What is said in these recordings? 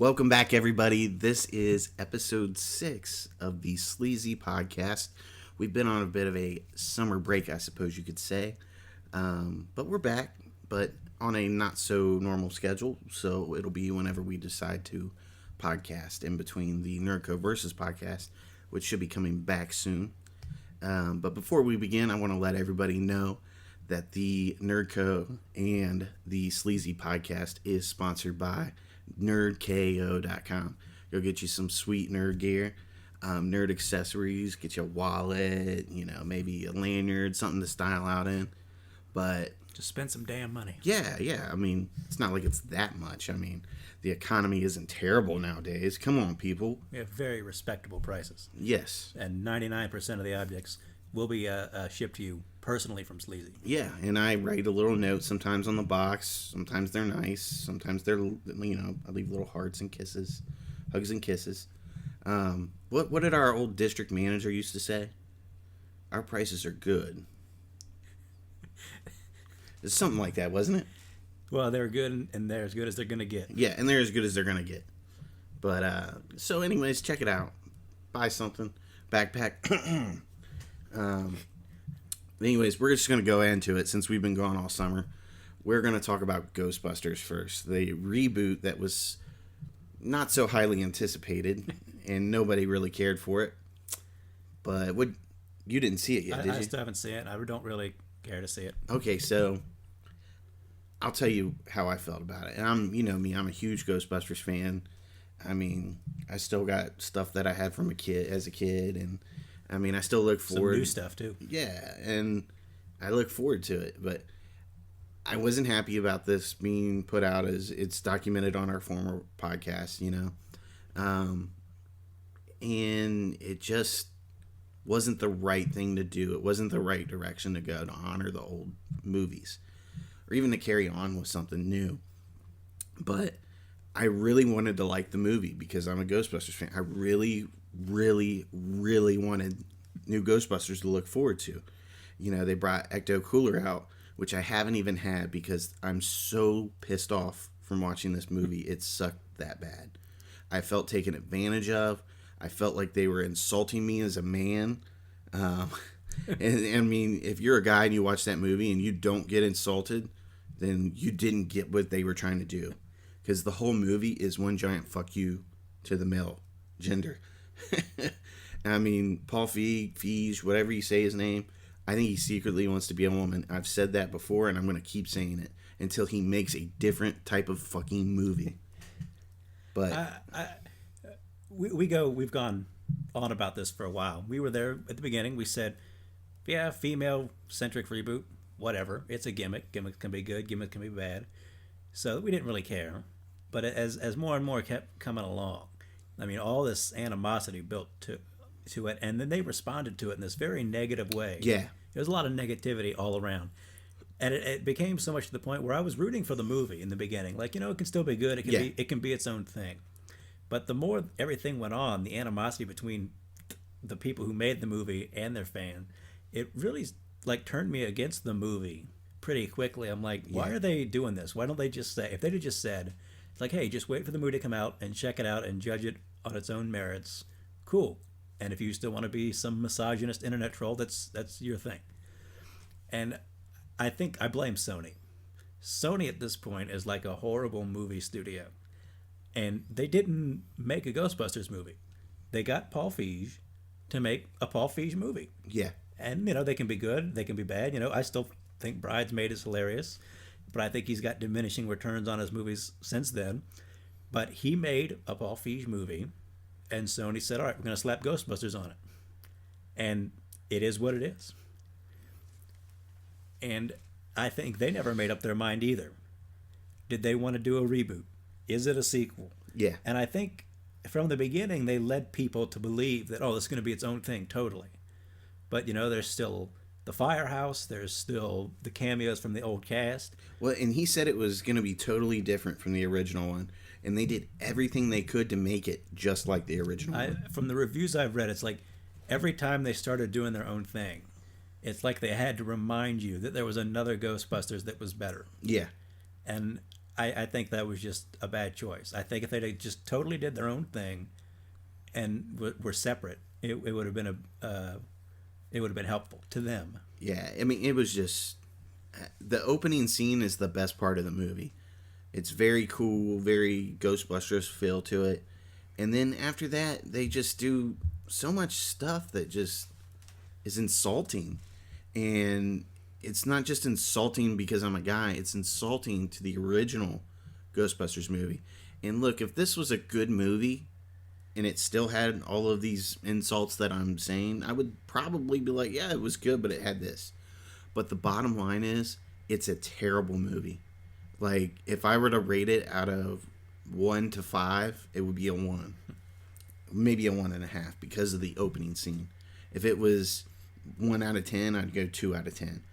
Welcome back, everybody. This is episode 6 of the Sleazy podcast. We've been on a bit of a summer break, I suppose you could say. But we're back, but on a not so normal schedule. So it'll be whenever we decide to podcast in between the Nerdco Versus podcast, which should be coming back soon. But before we begin, I want to let everybody know that the Nerdco and the Sleazy podcast is sponsored by nerdko.com. Go get you some sweet nerd gear, nerd accessories, get you a wallet, maybe a lanyard, something to style out in. But just spend some damn money. Yeah. I mean, it's not like it's that much. I mean, the economy isn't terrible nowadays. Come on, people. We have very respectable prices. Yes. And 99% of the objects will be shipped to you personally from Sleazy. Yeah, and I write a little note sometimes on the box. Sometimes they're nice. Sometimes they're, I leave little hearts and kisses, hugs and kisses. What did our old district manager used to say? Our prices are good. It's something like that, wasn't it? Well, they're good, and they're as good as they're going to get. Yeah, and they're as good as they're going to get. But, so anyways, check it out. Buy something. Backpack. Anyways, we're just going to go into it since we've been gone all summer. We're going to talk about Ghostbusters first. The reboot that was not so highly anticipated, and nobody really cared for it. But you didn't see it yet, did you? I still haven't seen it. I don't really care to see it. Okay, so I'll tell you how I felt about it. And I'm a huge Ghostbusters fan. I mean, I still got stuff that I had from as a kid, and I mean, I still look forward. Some new stuff, too. Yeah, and I look forward to it. But I wasn't happy about this being put out as it's documented on our former podcast, And it just wasn't the right thing to do. It wasn't the right direction to go to honor the old movies. Or even to carry on with something new. But I really wanted to like the movie because I'm a Ghostbusters fan. I really, really, really wanted new Ghostbusters to look forward to. They brought Ecto Cooler out, which I haven't even had because I'm so pissed off from watching this movie. It sucked that bad. I felt taken advantage of. I felt like they were insulting me as a man. And I mean, if you're a guy and you watch that movie and you don't get insulted, then you didn't get what they were trying to do. Because the whole movie is one giant fuck you to the male gender. I mean, Paul Feige, whatever you say his name, I think he secretly wants to be a woman. I've said that before, and I'm going to keep saying it until he makes a different type of fucking movie. But we've gone on about this for a while. We were there at the beginning. We said, yeah, female-centric reboot, whatever. It's a gimmick. Gimmicks can be good. Gimmicks can be bad. So we didn't really care. But as more and more kept coming along, I mean, all this animosity built to it, and then they responded to it in this very negative way. Yeah. There was a lot of negativity all around. And it became so much to the point where I was rooting for the movie in the beginning. Like, it can still be good. It can be its own thing. But the more everything went on, the animosity between the people who made the movie and their fan, it really turned me against the movie pretty quickly. I'm like, why are they doing this? Why don't they just say, if they'd have just said, like, hey, just wait for the movie to come out and check it out and judge it on its own merits, cool. And if you still want to be some misogynist internet troll, that's your thing. And I think I blame Sony. Sony at this point is like a horrible movie studio. And they didn't make a Ghostbusters movie. They got Paul Feige to make a Paul Feige movie. Yeah. And, they can be good, they can be bad. I still think Bridesmaid is hilarious, but I think he's got diminishing returns on his movies since then. But he made a Paul Feige movie, and Sony said, all right, we're going to slap Ghostbusters on it. And it is what it is. And I think they never made up their mind either. Did they want to do a reboot? Is it a sequel? Yeah. And I think from the beginning, they led people to believe that, this is going to be its own thing, totally. But, there's still the firehouse, there's still the cameos from the old cast. Well, and he said it was going to be totally different from the original one. And they did everything they could to make it just like the original one. From the reviews I've read, it's like every time they started doing their own thing, it's like they had to remind you that there was another Ghostbusters that was better. Yeah. And I think that was just a bad choice. I think if they just totally did their own thing and were separate, it would have been it would have been helpful to them. Yeah, I mean, it was just the opening scene is the best part of the movie. It's very cool, very Ghostbusters feel to it. And then after that, they just do so much stuff that just is insulting. And it's not just insulting because I'm a guy, it's insulting to the original Ghostbusters movie. And look, if this was a good movie and it still had all of these insults that I'm saying, I would probably be like, yeah, it was good, but it had this. But the bottom line is, it's a terrible movie. Like, if I were to rate it out of 1 to 5, it would be a 1. Maybe a 1.5 because of the opening scene. If it was 1 out of 10, I'd go 2 out of 10.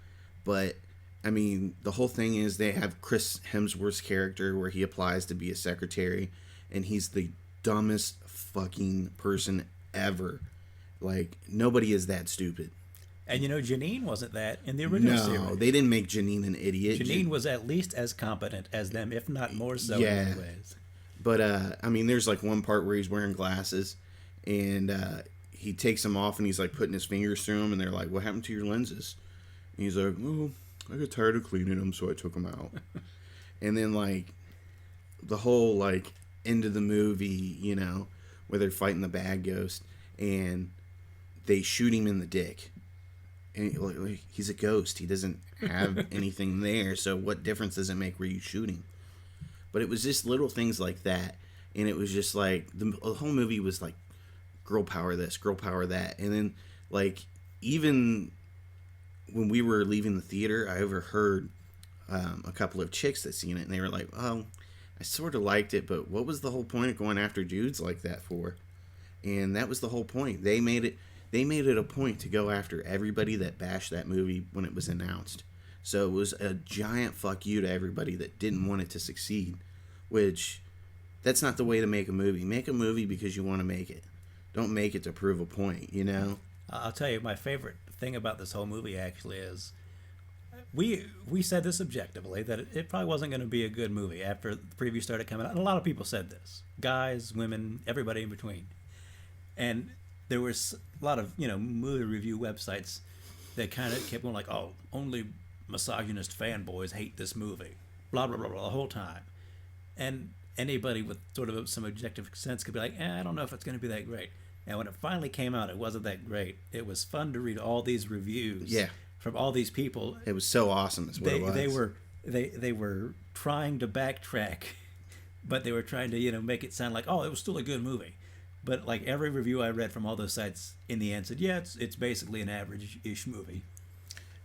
But, I mean, the whole thing is they have Chris Hemsworth's character where he applies to be a secretary, and he's the dumbest fucking person ever. Like, nobody is that stupid. And Janine wasn't that in the original series. No, they didn't make Janine an idiot. Janine was at least as competent as them, if not more so in many ways. But, I mean, there's like one part where he's wearing glasses, and he takes them off, and he's like putting his fingers through them, and they're like, what happened to your lenses? And he's like, well, I got tired of cleaning them, so I took them out. And then, like, the whole, like, end of the movie, where they're fighting the bad ghost, and they shoot him in the dick. And like, he's a ghost. He doesn't have anything there, so what difference does it make where you shoot him? But it was just little things like that, and it was just like, the whole movie was like, girl power this, girl power that. And then, like, even when we were leaving the theater, I overheard a couple of chicks that seen it, and they were like, oh, I sort of liked it, but what was the whole point of going after dudes like that for? And that was the whole point. They made it a point to go after everybody that bashed that movie when it was announced. So it was a giant fuck you to everybody that didn't want it to succeed, which that's not the way to make a movie. Make a movie because you want to make it. Don't make it to prove a point, I'll tell you, my favorite thing about this whole movie actually is we said this objectively, that it probably wasn't going to be a good movie after the preview started coming out. And a lot of people said this. Guys, women, everybody in between. And there was a lot of, movie review websites that kind of kept going like, oh, only misogynist fanboys hate this movie. Blah, blah, blah, blah, the whole time. And anybody with sort of some objective sense could be like, I don't know if it's going to be that great. And when it finally came out, it wasn't that great. It was fun to read all these reviews from all these people. It was so awesome is what it was. They were trying to backtrack, but they were trying to, make it sound like, oh, it was still a good movie. But like every review I read from all those sites in the end said, yeah, it's basically an average-ish movie.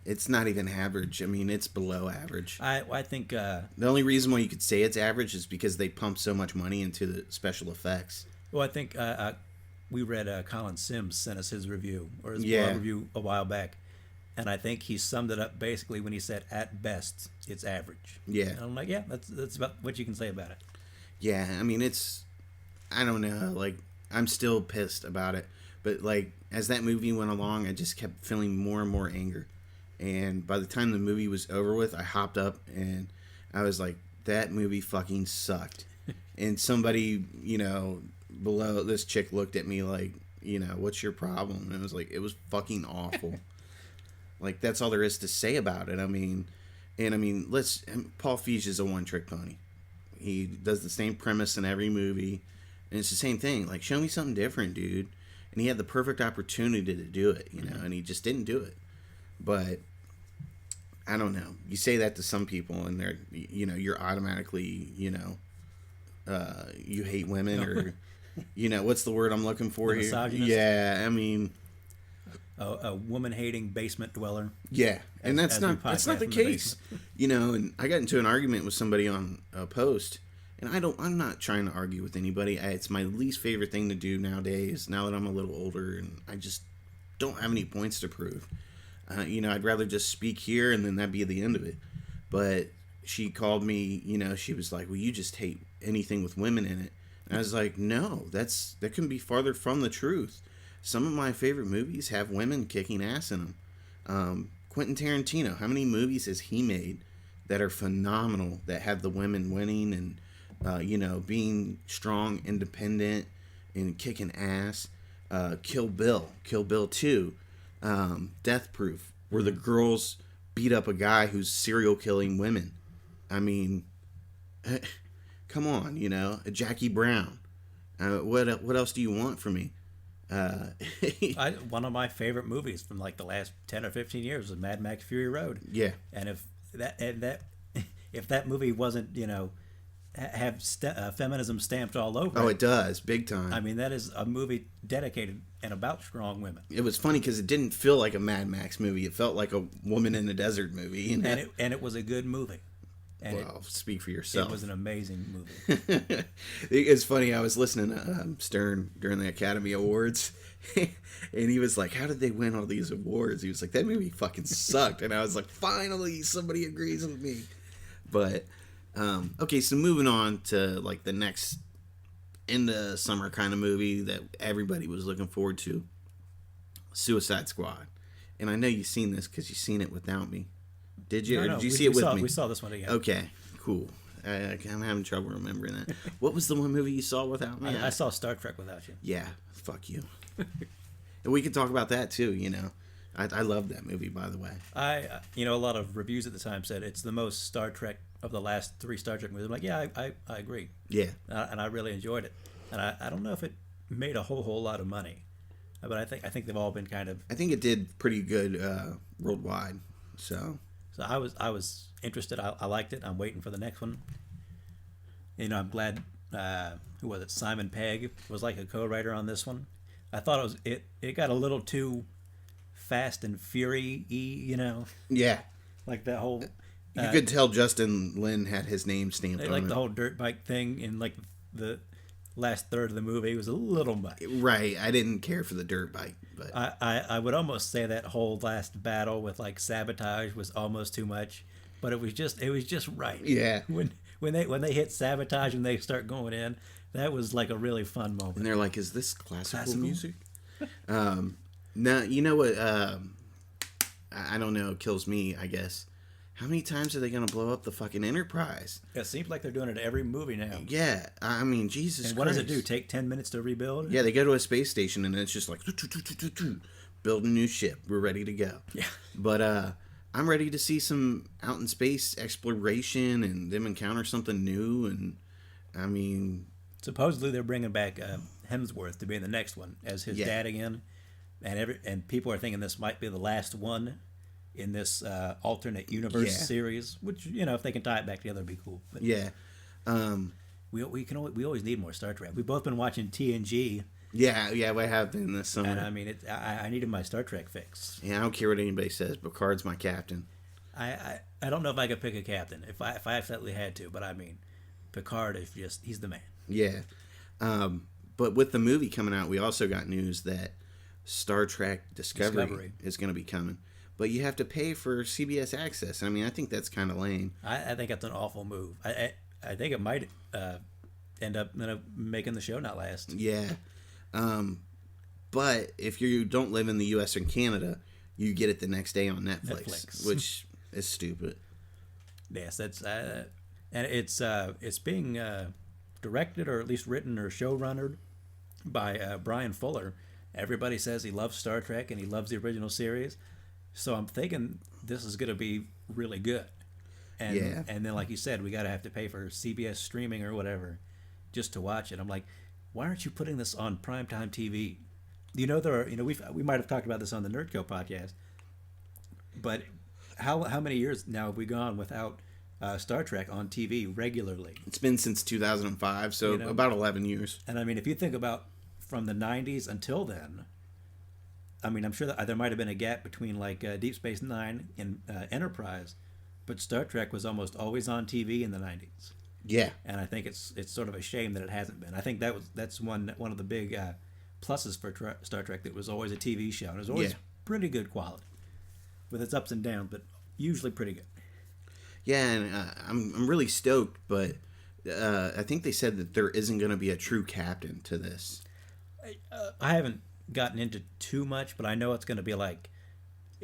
It's not even average. I mean, it's below average. I think... the only reason why you could say it's average is because they pump so much money into the special effects. Well, I think we read Colin Sims sent us his review, or his blog review a while back. And I think he summed it up basically when he said, at best, it's average. Yeah. And I'm like, yeah, that's about what you can say about it. Yeah, I mean, I don't know, like... I'm still pissed about it, but like as that movie went along, I just kept feeling more and more anger, and by the time the movie was over with, I hopped up and I was like, that movie fucking sucked. And somebody, below, this chick looked at me like, what's your problem? And it was like, it was fucking awful. Like, that's all there is to say about it. I mean, Paul Feig is a one-trick pony. He does the same premise in every movie. And it's the same thing. Like, show me something different, dude. And he had the perfect opportunity to do it, and he just didn't do it. But I don't know. You say that to some people, and they're, you're automatically, you hate women, or, what's the word I'm looking for here? Misogynist? Yeah, I mean, a woman-hating basement dweller. Yeah, and that's not the case. And I got into an argument with somebody on a post. And I'm not trying to argue with anybody. It's my least favorite thing to do nowadays, now that I'm a little older, and I just don't have any points to prove. I'd rather just speak here, and then that'd be the end of it. But she called me, she was like, well, you just hate anything with women in it. And I was like, no, that couldn't be farther from the truth. Some of my favorite movies have women kicking ass in them. Quentin Tarantino, how many movies has he made that are phenomenal, that have the women winning and being strong, independent, and kicking ass. Kill Bill, Kill Bill 2, Death Proof, where the girls beat up a guy who's serial killing women. I mean, come on, Jackie Brown. What else do you want from me? One of my favorite movies from like the last 10 or 15 years was Mad Max Fury Road. Yeah. And if that movie wasn't, have feminism stamped all over it does, big time. I mean, that is a movie dedicated and about strong women. It was funny because it didn't feel like a Mad Max movie. It felt like a woman in the desert movie. And it was a good movie. And speak for yourself. It was an amazing movie. It's funny. I was listening to Stern during the Academy Awards, and he was like, "How did they win all these awards?" He was like, "That movie fucking sucked." And I was like, "Finally, somebody agrees with me." But okay, so moving on to like the next in the summer kind of movie that everybody was looking forward to, Suicide Squad. And I know you've seen this because you've seen it without me. Did you? No, or did you see it with me? We saw this one together. Okay, cool. I'm having trouble remembering that. What was the one movie you saw without me? I saw Star Trek without you. Yeah, fuck you. And we could talk about that too. I love that movie, by the way. A lot of reviews at the time said it's the most Star Trek of the last 3 Star Trek movies. I'm like, yeah, I agree. Yeah. And I really enjoyed it. And I don't know if it made a whole lot of money, but I think they've all been kind of. I think it did pretty good worldwide. So I was interested. I liked it. I'm waiting for the next one. I'm glad. Who was it? Simon Pegg was like a co-writer on this one. I thought it got a little too Fast and Fury-y, Yeah. Like that whole. You could tell Justin Lin had his name stamped on it. Like the whole dirt bike thing in like the last third of the movie was a little much. Right. I didn't care for the dirt bike, but I would almost say that whole last battle with like Sabotage was almost too much, but it was just right. Yeah. When they hit Sabotage and they start going in, that was like a really fun moment. And they're like, "Is this classical? Music?" Now you know what? I don't know. It kills me, I guess. How many times are they going to blow up the fucking Enterprise? It seems like they're doing it every movie now. Yeah, I mean, Jesus And what Christ. does it do? Take 10 minutes to rebuild? Yeah, they go to a space station and it's just like, build a new ship. We're ready to go. Yeah. But I'm ready to see some out in space exploration and them encounter something new. And, I mean... Supposedly they're bringing back Hemsworth to be in the next one as his dad again. And people are thinking this might be the last one in this alternate universe series, which if they can tie it back together, it'd be cool. But yeah, we always need more Star Trek. We've both been watching TNG. Yeah, we have been this summer. And I mean, I needed my Star Trek fix. Yeah, I don't care what anybody says. Picard's my captain. I don't know if I could pick a captain if I absolutely had to, but I mean, Picard is he's the man. Yeah, but with the movie coming out, we also got news that Star Trek Discovery is going to be coming. But you have to pay for CBS Access. I mean, I think that's kind of lame. I think that's an awful move. I think it might end up making the show not last. Yeah. But if you don't live in the U.S. and Canada, you get it the next day on Netflix. Which is stupid. Yes, that's and it's being directed or at least written or showrunnered by Brian Fuller. Everybody says he loves Star Trek and he loves the original series. So I'm thinking this is going to be really good. And then, like you said, we got to have to pay for CBS streaming or whatever just to watch it. I'm like, why aren't you putting this on primetime TV? There are, we might have talked about this on the Nerdco podcast, but how many years now have we gone without Star Trek on TV regularly? It's been since 2005, so about 11 years. And I mean, if you think about from the 90s until then, I mean, I'm sure that there might have been a gap between like Deep Space Nine and Enterprise, but Star Trek was almost always on TV in the 90s. Yeah, and I think it's sort of a shame that it hasn't been. I think that's one of the big pluses for Star Trek. That it was always a TV show, and it was always pretty good quality, with its ups and downs, but usually pretty good. Yeah, and I'm really stoked, but I think they said that there isn't going to be a true captain to this. I haven't gotten into too much, but I know it's going to be like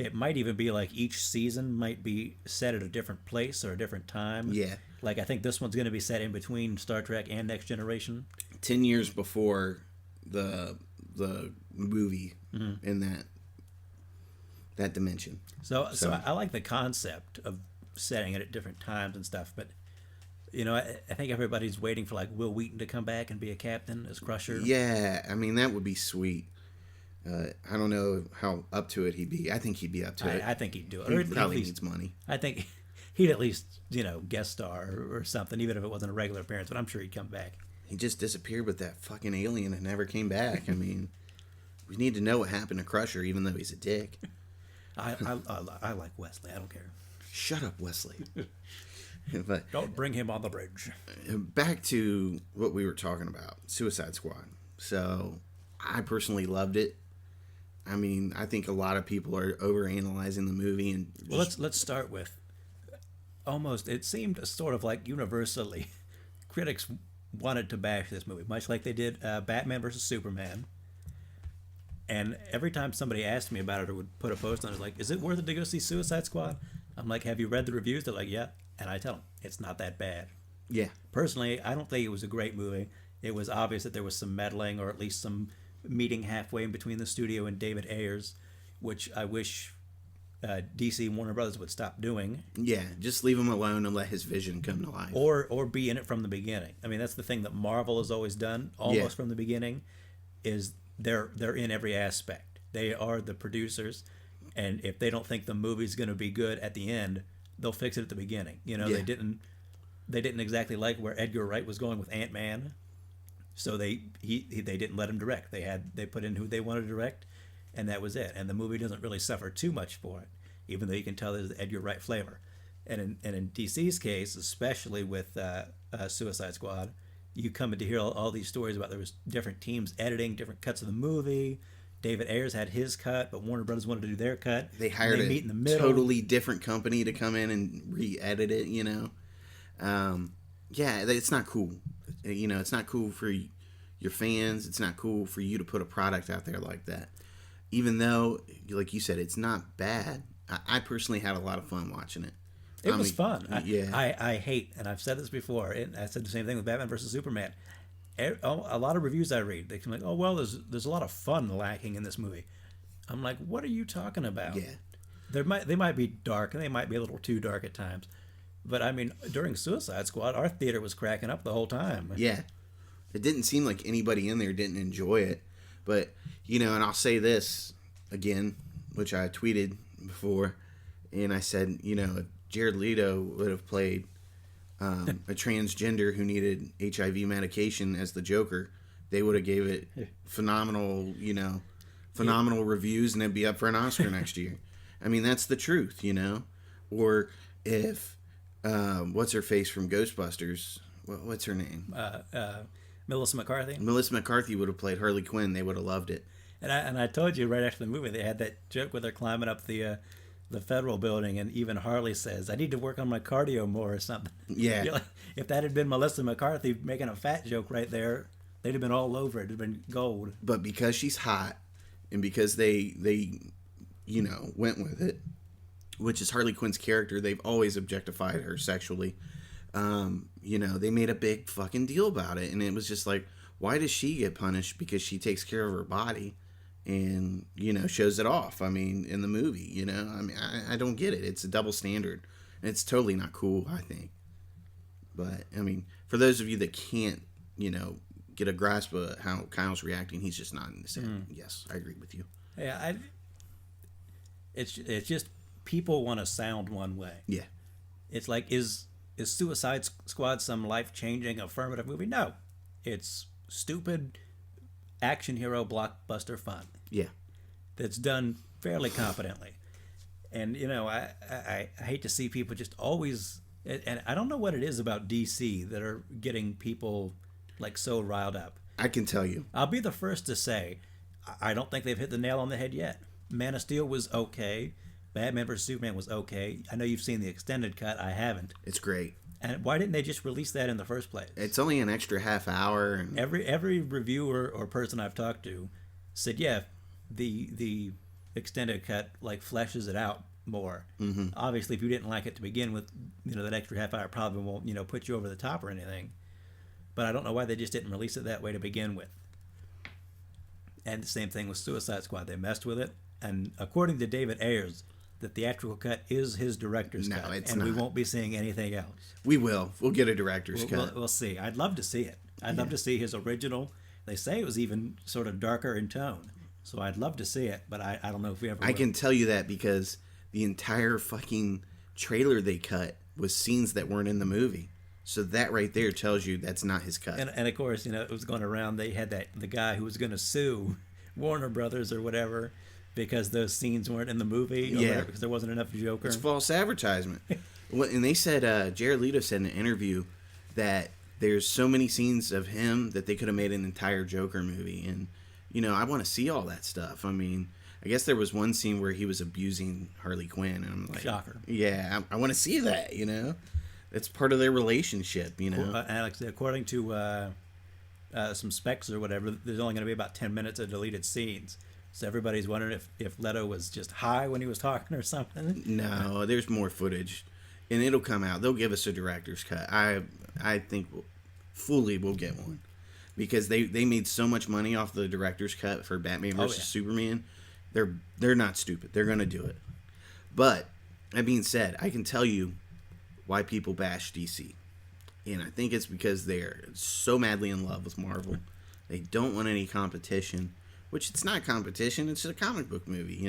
it might even be like each season might be set at a different place or a different time. Yeah. Like I think this one's going to be set in between Star Trek and Next Generation. 10 years before the movie in that dimension. So I like the concept of setting it at different times and stuff, but you know, I think everybody's waiting for like Will Wheaton to come back and be a captain as Crusher. Yeah, I mean that would be sweet. I don't know how up to it he'd be. I think he'd be up to it. I think he'd do it. He probably needs money. I think he'd at least, you know, guest star or something, even if it wasn't a regular appearance. But I'm sure he'd come back. He just disappeared with that fucking alien and never came back. I mean, we need to know what happened to Crusher, even though he's a dick. I like Wesley. I don't care. Shut up, Wesley. But don't bring him on the bridge. Back to what we were talking about, Suicide Squad. So I personally loved it. I mean, I think a lot of people are overanalyzing the movie, and well, let's start with almost. It seemed sort of like universally, critics wanted to bash this movie, much like they did Batman versus Superman. And every time somebody asked me about it or would put a post on it, like, is it worth it to go see Suicide Squad? I'm like, have you read the reviews? They're like, yeah. And I tell them, it's not that bad. Yeah. Personally, I don't think it was a great movie. It was obvious that there was some meddling, or at least some meeting halfway in between the studio and David Ayers, which I wish DC and Warner Brothers would stop doing. Yeah, just leave him alone and let his vision come to life. Or be in it from the beginning. I mean, that's the thing that Marvel has always done, almost from the beginning, is they're in every aspect. They are the producers, and if they don't think the movie's going to be good at the end, they'll fix it at the beginning. You know, they didn't exactly like where Edgar Wright was going with Ant-Man, so they didn't let him direct. They put in who they wanted to direct, and that was it. And the movie doesn't really suffer too much for it, even though you can tell there's the Edgar Wright flavor. And in DC's case, especially with Suicide Squad, you come to hear all these stories about there was different teams editing different cuts of the movie. David Ayers had his cut, but Warner Brothers wanted to do their cut. They hired meet in the middle. Totally different company to come in and re-edit it, you know. Yeah, it's not cool. You know, it's not cool for your fans. It's not cool for you to put a product out there like that. Even though, like you said, it's not bad. I personally had a lot of fun watching it. It was fun. Yeah. I hate, and I've said this before, and I said the same thing with Batman versus Superman. A lot of reviews I read, they come like, oh, well, there's a lot of fun lacking in this movie. I'm like, what are you talking about? Yeah. They might be dark, and they might be a little too dark at times. But, I mean, during Suicide Squad, our theater was cracking up the whole time. Yeah. It didn't seem like anybody in there didn't enjoy it. But, you know, and I'll say this again, which I tweeted before, and I said, you know, if Jared Leto would have played a transgender who needed HIV medication as the Joker, they would have gave it phenomenal reviews, and it'd be up for an Oscar next year. I mean, that's the truth, you know? Or if, what's her face from Ghostbusters? What's her name? Melissa McCarthy. Melissa McCarthy would have played Harley Quinn. They would have loved it. And I told you right after the movie, they had that joke with her climbing up the federal building, and even Harley says, I need to work on my cardio more or something. Yeah. Like, if that had been Melissa McCarthy making a fat joke right there, they'd have been all over it. It'd have been gold. But because she's hot, and because they you know, went with it, which is Harley Quinn's character, they've always objectified her sexually. You know, they made a big fucking deal about it, and it was just like, why does she get punished because she takes care of her body and, you know, shows it off? I mean, in the movie, you know, I mean, I don't get it. It's a double standard. It's totally not cool, I think. But, I mean, for those of you that can't, you know, get a grasp of how Kyle's reacting, he's just nodding his head. Yes, I agree with you. Yeah, it's just people want to sound one way. Yeah. It's like, is Suicide Squad some life-changing affirmative movie? No. It's stupid action hero blockbuster fun. Yeah. That's done fairly competently. And, you know, I hate to see people just always... And I don't know what it is about DC that are getting people, like, so riled up. I can tell you. I'll be the first to say, I don't think they've hit the nail on the head yet. Man of Steel was okay. Batman vs. Superman was okay. I know you've seen the extended cut. I haven't. It's great. And why didn't they just release that in the first place? It's only an extra half hour. And... Every reviewer or person I've talked to said, yeah, the extended cut like fleshes it out more. Obviously, if you didn't like it to begin with, that extra half hour probably won't put you over the top or anything. But I don't know why they just didn't release it that way to begin with. And the same thing with Suicide Squad. They messed with it, and according to David Ayers, the theatrical cut is his director's cut, it's and not. we won't be seeing anything else. We will. We'll get a director's cut. We'll see. I'd love to see it. I'd love to see his original. They say it was even sort of darker in tone, so I'd love to see it. But I don't know if we ever. I can tell you that because the entire fucking trailer they cut was scenes that weren't in the movie. So that right there tells you that's not his cut. And of course, it was going around. They had the guy who was going to sue Warner Brothers or whatever because those scenes weren't in the movie. Or whatever, because there wasn't enough Joker. It's false advertisement. And they said, Jared Leto said in an interview that there's so many scenes of him that they could have made an entire Joker movie. And, I want to see all that stuff. I mean, I guess there was one scene where he was abusing Harley Quinn. And I'm like, shocker. Yeah, I want to see that, It's part of their relationship, Alex, according to some specs or whatever, there's only going to be about 10 minutes of deleted scenes. So everybody's wondering if Leto was just high when he was talking or something. No, there's more footage. And it'll come out. They'll give us a director's cut. I think fully we'll get one. Because they made so much money off the director's cut for Batman versus Superman. They're not stupid. They're going to do it. But, that being said, I can tell you why people bash DC. And I think it's because they're so madly in love with Marvel. They don't want any competition, which it's not competition. It's a comic book movie,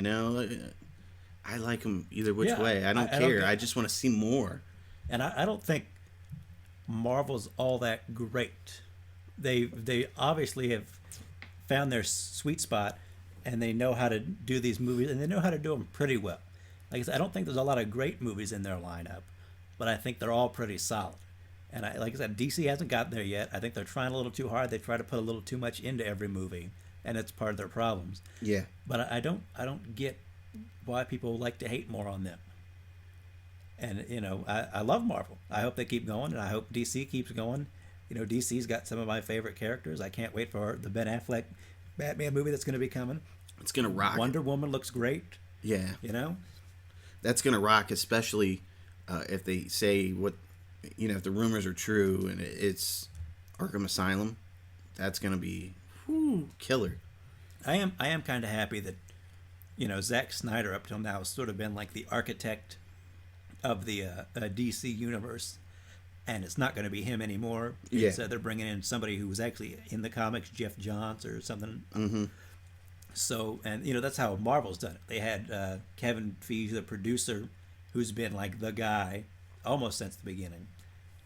I like them either which way. I don't care. I just want to see more. And I don't think Marvel's all that great. They obviously have found their sweet spot, and they know how to do these movies, and they know how to do them pretty well. Like I said, I don't think there's a lot of great movies in their lineup, but I think they're all pretty solid. And like I said, DC hasn't gotten there yet. I think they're trying a little too hard. They try to put a little too much into every movie, and it's part of their problems. Yeah. But I don't get why people like to hate more on them. And I love Marvel. I hope they keep going, and I hope DC keeps going. DC's got some of my favorite characters. I can't wait for the Ben Affleck Batman movie that's going to be coming. It's going to rock. Wonder Woman looks great. Yeah. That's going to rock, especially if they say what, if the rumors are true and it's Arkham Asylum. That's going to be killer. I am kind of happy that, Zack Snyder up till now has sort of been like the architect of the DC universe. And it's not going to be him anymore. Yeah. They're bringing in somebody who was actually in the comics, Jeff Johns or something. Mm-hmm. So, and that's how Marvel's done it. They had Kevin Feige, the producer, who's been like the guy almost since the beginning,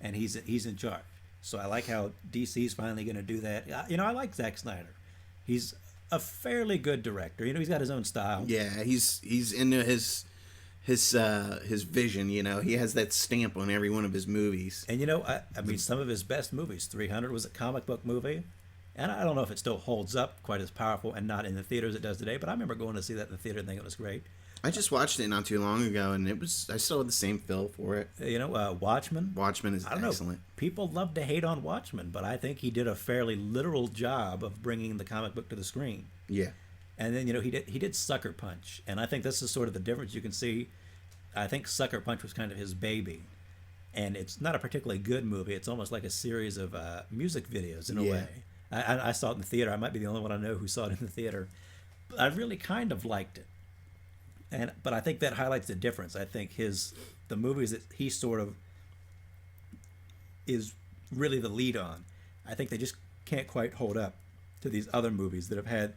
and he's in charge. So I like how DC's finally going to do that. I like Zack Snyder. He's a fairly good director. He's got his own style. Yeah, he's into his vision. He has that stamp on every one of his movies. And I mean, some of his best movies. 300 was a comic book movie, and I don't know if it still holds up quite as powerful and not in the theaters it does today. But I remember going to see that in the theater and thinking it was great. I just watched it not too long ago, and I still had the same feel for it. Watchmen. Watchmen is excellent. People love to hate on Watchmen, but I think he did a fairly literal job of bringing the comic book to the screen. Yeah. And then he did Sucker Punch, and I think this is sort of the difference you can see. I think Sucker Punch was kind of his baby, and it's not a particularly good movie. It's almost like a series of music videos in a way. I saw it in the theater. I might be the only one I know who saw it in the theater. But I really kind of liked it, but I think that highlights the difference. I think the movies that he sort of is really the lead on, I think they just can't quite hold up to these other movies that have had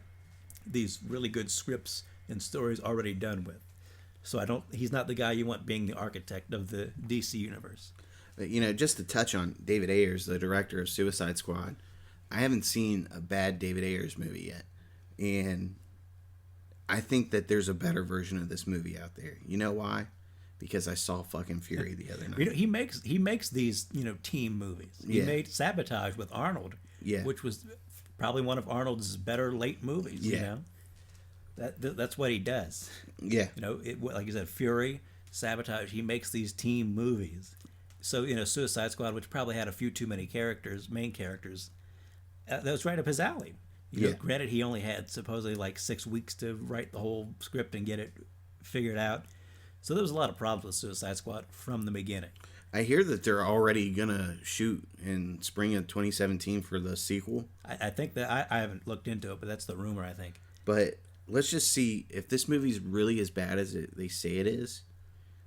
these really good scripts and stories already done with. So he's not the guy you want being the architect of the DC universe. Just to touch on David Ayers, the director of Suicide Squad, I haven't seen a bad David Ayers movie yet. And I think that there's a better version of this movie out there. You know why? Because I saw fucking Fury the other night. He makes these, team movies. He made Sabotage with Arnold, which was probably one of Arnold's better late movies, That's what he does. Yeah. Like you said, Fury, Sabotage, he makes these team movies. So, Suicide Squad, which probably had a few too many main characters, that was right up his alley. You know, Yeah. granted, he only had supposedly like 6 weeks to write the whole script and get it figured out. So there was a lot of problems with Suicide Squad from the beginning. I hear that they're already gonna shoot in spring of 2017 for the sequel. I think that I haven't looked into it, but that's the rumor, I think. But let's just see if this movie's really as bad as they say it is.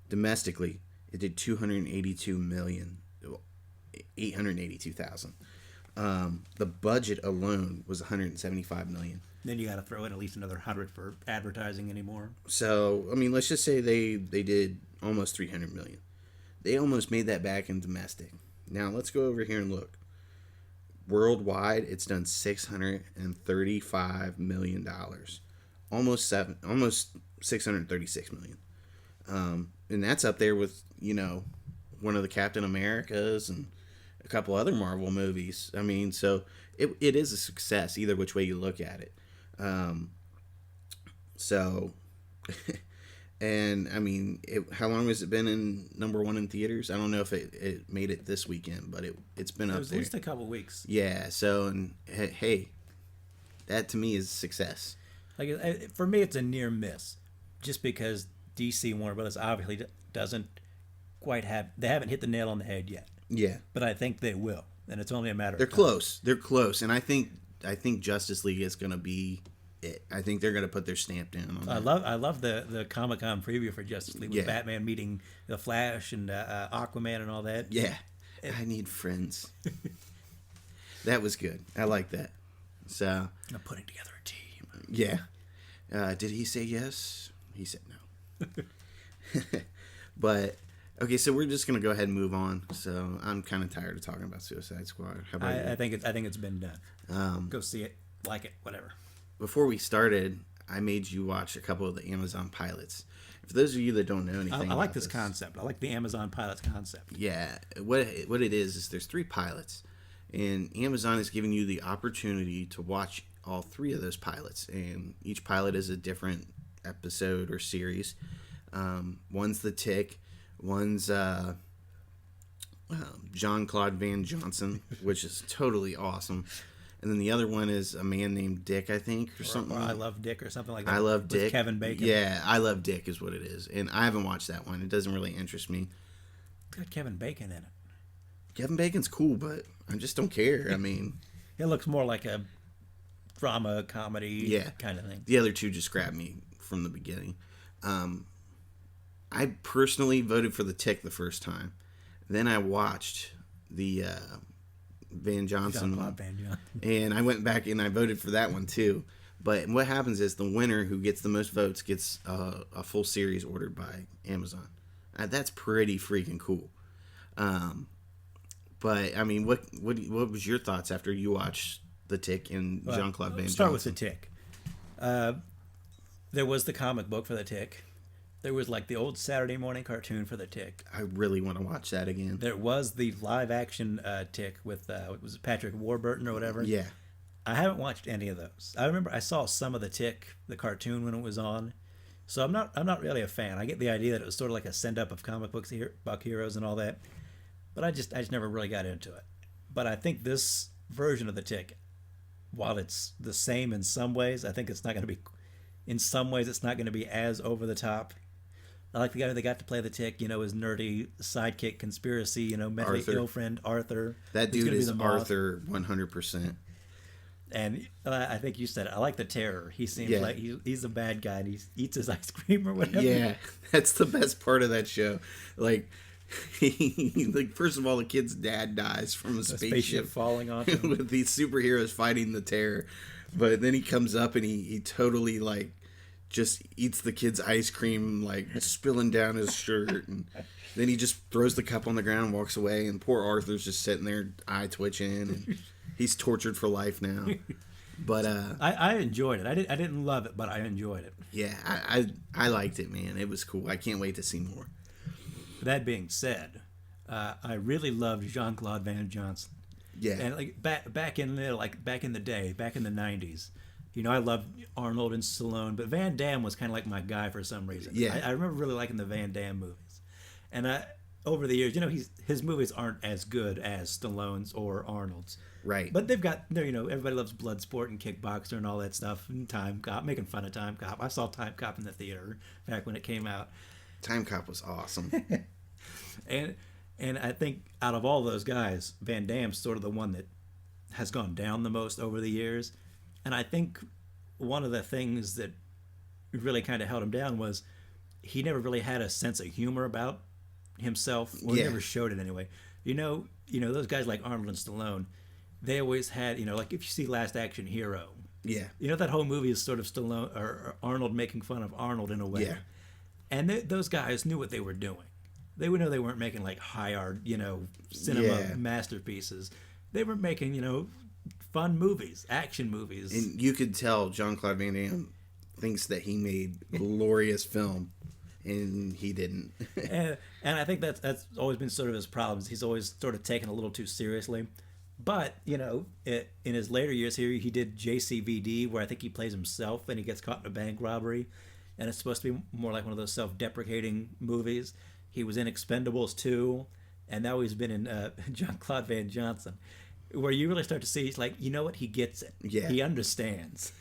Domestically, it did 282 million, 882,000. The budget alone was 175 million. Then you got to throw in at least another 100 for advertising anymore. So I mean, let's just say they did almost 300 million. They almost made that back in domestic. Now let's go over here and look. Worldwide, it's done $635 million, almost 636 million, and that's up there with one of the Captain Americas and a couple other Marvel movies. I mean, so it is a success either which way you look at it. So. And I mean, how long has it been in #1 in theaters? I don't know if it made it this weekend, but it's been up It was there. at least a couple weeks. Yeah. So and hey, that to me is success. Like for me, it's a near miss, just because DC Warner Brothers obviously doesn't quite have. They haven't hit the nail on the head yet. Yeah. But I think they will, and it's only a matter. They're of time. close. They're close, and I think Justice League is going to be it. I think they're going to put their stamp down on that. I love the Comic-Con preview for Justice League with Batman meeting the Flash and Aquaman and all that. Yeah. I need friends. That was good. I like that. So I'm putting together a team. Yeah. Did he say yes? He said no. But okay, so we're just gonna go ahead and move on. So I'm kind of tired of talking about Suicide Squad. How about you? I think it's been done. Go see it, like it, whatever. Before we started, I made you watch a couple of the Amazon pilots. For those of you that don't know anything, I like this concept. I like the Amazon pilots concept. Yeah, what it is there's 3 pilots, and Amazon is giving you the opportunity to watch all 3 of those pilots, and each pilot is a different episode or series. One's The Tick, one's Jean-Claude Van Johnson, which is totally awesome. And then the other one is a man named Dick, I think, or something. Or I Love Dick or something like that. I Love with Dick. Kevin Bacon. Yeah, I Love Dick is what it is. And I haven't watched that one. It doesn't really interest me. It's got Kevin Bacon in it. Kevin Bacon's cool, but I just don't care. I mean... It looks more like a drama, comedy kind of thing. The other 2 just grabbed me from the beginning. I personally voted for The Tick the first time. Then I watched the... Van Johnson one. Van Johnson. And I went back and I voted for that one too. But what happens is the winner who gets the most votes gets a full series ordered by Amazon. That's pretty freaking cool. But I mean, what was your thoughts after you watched The Tick and Jean-Claude Van Johnson? Start with The Tick. There was the comic book for The Tick. There was like the old Saturday morning cartoon for The Tick. I really want to watch that again. There was the live action Tick with was it Patrick Warburton or whatever. Yeah. I haven't watched any of those. I remember I saw some of The Tick, the cartoon, when it was on. So I'm not really a fan. I get the idea that it was sort of like a send up of comic books, buck heroes and all that, but I just never really got into it. But I think this version of The Tick, while it's the same in some ways, I think it's not going to be. In some ways, it's not going to be as over the top. I like the guy they got to play The Tick, his nerdy sidekick conspiracy, mentally Arthur. ill friend Arthur. That dude is Arthur 100%. And I think you said it. I like the Terror. He seems Yeah. like he's a bad guy and he eats his ice cream or whatever. Yeah, that's the best part of that show. Like, first of all, the kid's dad dies from a spaceship falling off him. with these superheroes fighting the Terror. But then he comes up and he totally just eats the kid's ice cream, spilling down his shirt, and then he just throws the cup on the ground and walks away, and poor Arthur's just sitting there, eye twitching, and he's tortured for life now. But I enjoyed it. I didn't love it, but I enjoyed it. yeah, I liked it, man. It was cool. I can't wait to see more. That being said, I really loved Jean-Claude Van Johnson. Yeah, And back in the day, back in the 90s, I loved Arnold and Stallone, but Van Damme was kind of like my guy for some reason. Yeah. I remember really liking the Van Damme movies. And over the years, his movies aren't as good as Stallone's or Arnold's. Right. But they've got, everybody loves Bloodsport and Kickboxer and all that stuff, and Time Cop, making fun of Time Cop. I saw Time Cop in the theater back when it came out. Time Cop was awesome. and I think out of all those guys, Van Damme's sort of the one that has gone down the most over the years. And I think one of the things that really kind of held him down was he never really had a sense of humor about himself, or he never showed it anyway. Those guys like Arnold and Stallone, they always had, like if you see Last Action Hero, that whole movie is sort of Stallone or Arnold making fun of Arnold in a way. Yeah. And those guys knew what they were doing. They would know they weren't making like high art, cinema masterpieces. They were making, fun movies, action movies. And you could tell Jean-Claude Van Damme thinks that he made glorious film, and he didn't. and I think that's always been sort of his problem. He's always sort of taken a little too seriously. But, in his later years here, he did JCVD, where I think he plays himself and he gets caught in a bank robbery. And it's supposed to be more like one of those self-deprecating movies. He was in Expendables 2, and now he's been in Jean-Claude Van Johnson, where you really start to see, it's like, he gets it. Yeah. He understands.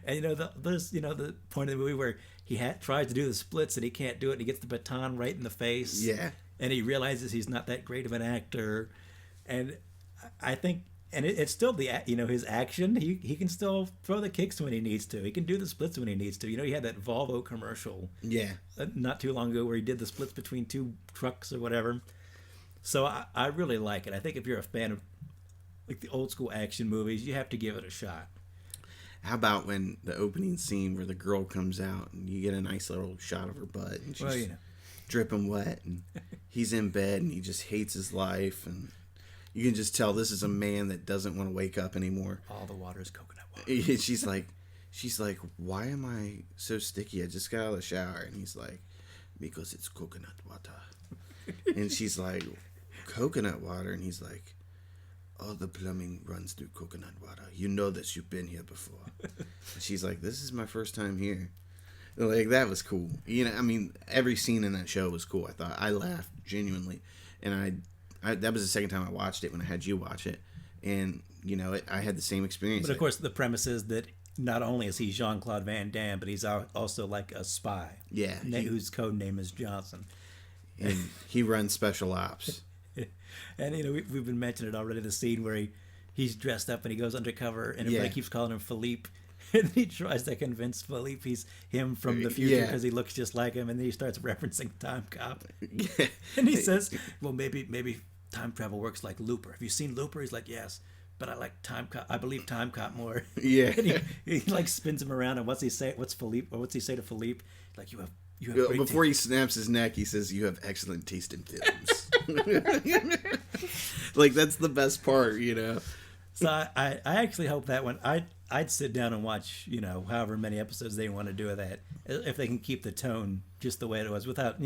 And, there's, the point of the movie where he tries to do the splits and he can't do it, and he gets the baton right in the face. Yeah. And he realizes he's not that great of an actor. And I think, and it's still his action. He can still throw the kicks when he needs to. He can do the splits when he needs to. He had that Volvo commercial. Yeah. Not too long ago where he did the splits between two trucks or whatever. So I really like it. I think if you're a fan of like the old school action movies, you have to give it a shot. How about when the opening scene where the girl comes out and you get a nice little shot of her butt and she's dripping wet and he's in bed and he just hates his life, and you can just tell this is a man that doesn't want to wake up anymore. All the water is coconut water. She's like, why am I so sticky? I just got out of the shower. And he's like, because it's coconut water. And she's like, coconut water? And he's like, all the plumbing runs through coconut water. You know that you've been here before. And she's like, this is my first time here. Like, that was cool. Every scene in that show was cool. I laughed genuinely. And that was the second time I watched it when I had you watch it. And, I had the same experience. But of course, the premise is that not only is he Jean-Claude Van Damme, but he's also like a spy. Yeah. Whose code name is Johnson. And he runs special ops. And, we've been mentioning it already, the scene where he's dressed up and he goes undercover and everybody keeps calling him Philippe. And he tries to convince Philippe he's him from the future because he looks just like him. And then he starts referencing Time Cop. Yeah. And he says, well, maybe time travel works like Looper. Have you seen Looper? He's like, yes, but I like Time Cop. I believe Time Cop more. Yeah. And he like spins him around, and what's he say? What's he say to Philippe? Like, you have before he snaps his neck, he says, you have excellent taste in films. Like, that's the best part, So I actually hope that one, I'd sit down and watch, however many episodes they want to do of that, if they can keep the tone just the way it was without,